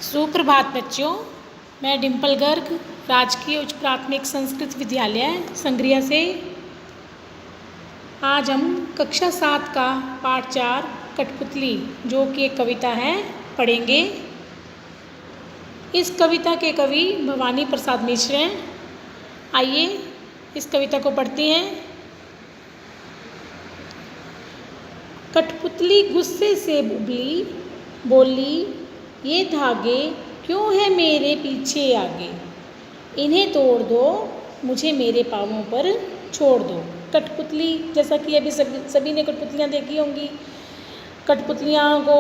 सुप्रभात बच्चों, मैं डिम्पल गर्ग राजकीय उच्च प्राथमिक संस्कृत विद्यालय संग्रिया से आज हम कक्षा 7 का पाठ 4 कठपुतली जो कि एक कविता है पढ़ेंगे। इस कविता के कवि भवानी प्रसाद मिश्र हैं। आइए इस कविता को पढ़ते हैं। कठपुतली गुस्से से बुबली बोली, ये धागे क्यों है मेरे पीछे आगे, इन्हें तोड़ दो मुझे मेरे पाँवों पर छोड़ दो। कठपुतली, जैसा कि अभी सभी ने कठपुतलियाँ देखी होंगी। कठपुतलियाँ को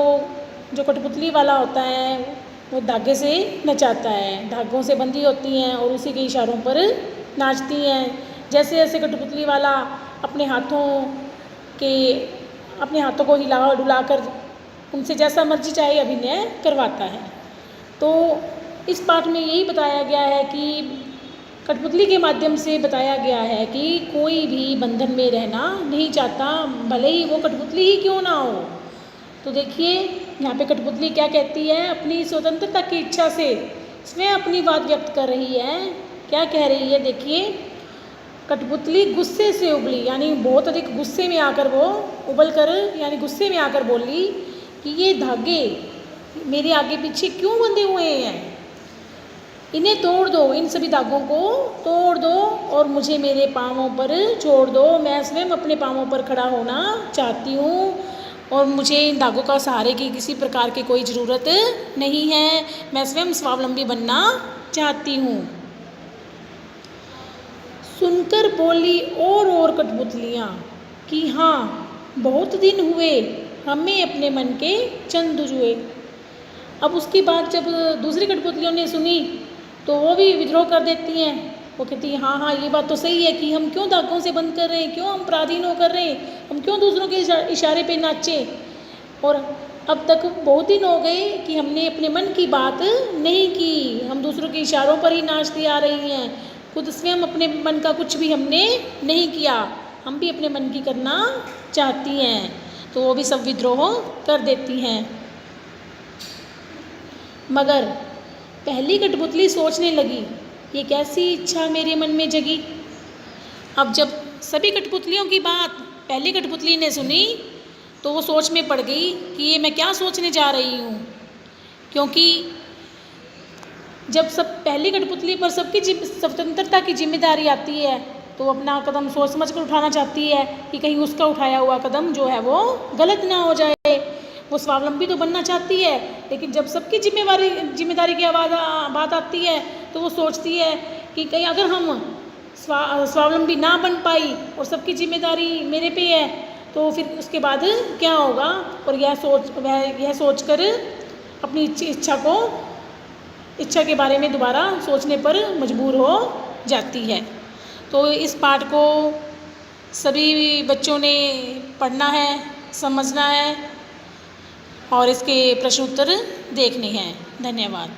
जो कठपुतली वाला होता है वो धागे से नचाता है, धागों से बंधी होती हैं और उसी के इशारों पर नाचती हैं। जैसे जैसे कठपुतली वाला अपने हाथों को हिला डुला कर उनसे जैसा मर्जी चाहे अभिनय करवाता है। तो इस पाठ में यही बताया गया है कि कठपुतली के माध्यम से बताया गया है कि कोई भी बंधन में रहना नहीं चाहता, भले ही वो कठपुतली ही क्यों ना हो। तो देखिए यहाँ पे कठपुतली क्या कहती है, अपनी स्वतंत्रता की इच्छा से स्वयं अपनी बात व्यक्त कर रही है। क्या कह रही है, देखिए। कठपुतली गुस्से से उबली, यानी बहुत अधिक गुस्से में आकर वो उबल कर यानी गुस्से में आकर बोली कि ये धागे मेरे आगे पीछे क्यों बंधे हुए हैं, इन्हें तोड़ दो, इन सभी धागों को तोड़ दो और मुझे मेरे पाँवों पर छोड़ दो। मैं स्वयं अपने पाँवों पर खड़ा होना चाहती हूँ और मुझे इन धागों का सहारे की किसी प्रकार की कोई ज़रूरत नहीं है। मैं स्वयं स्वावलंबी बनना चाहती हूँ। सुनकर बोली और कठपुतलियाँ कि हाँ बहुत दिन हुए हमें अपने मन के चंद जुए। अब उसकी बात जब दूसरी कठपुतलियों ने सुनी तो वो भी विद्रोह कर देती हैं। वो कहती है हाँ ये बात तो सही है कि हम क्यों धागों से बंद कर रहे हैं, क्यों हम पराधीन होकर रहे हैं, हम क्यों दूसरों के इशारे पे नाचे। और अब तक बहुत दिन हो गए कि हमने अपने मन की बात नहीं की, हम दूसरों के इशारों पर ही नाचती आ रही हैं, खुद स्वयं अपने मन का कुछ भी हमने नहीं किया। हम भी अपने मन की करना चाहती हैं। तो वो भी सब विद्रोह कर देती हैं। मगर पहली कठपुतली सोचने लगी, ये कैसी इच्छा मेरे मन में जगी। अब जब सभी कठपुतलियों की बात पहली कठपुतली ने सुनी तो वो सोच में पड़ गई कि ये मैं क्या सोचने जा रही हूँ। क्योंकि जब पहली कठपुतली पर सबकी स्वतंत्रता की जिम्मेदारी आती है तो वो अपना कदम सोच समझ कर उठाना चाहती है कि कहीं उसका उठाया हुआ कदम जो है वो गलत ना हो जाए। वो स्वावलंबी तो बनना चाहती है, लेकिन जब सबकी जिम्मेदारी की बात आती है तो वो सोचती है कि कहीं अगर हम स्वावलंबी ना बन पाई और सबकी जिम्मेदारी मेरे पे है तो फिर उसके बाद क्या होगा। और यह सोचकर अपनी इच्छा के बारे में दोबारा सोचने पर मजबूर हो जाती है। तो इस पाठ को सभी बच्चों ने पढ़ना है, समझना है और इसके प्रश्न उत्तर देखने हैं। धन्यवाद।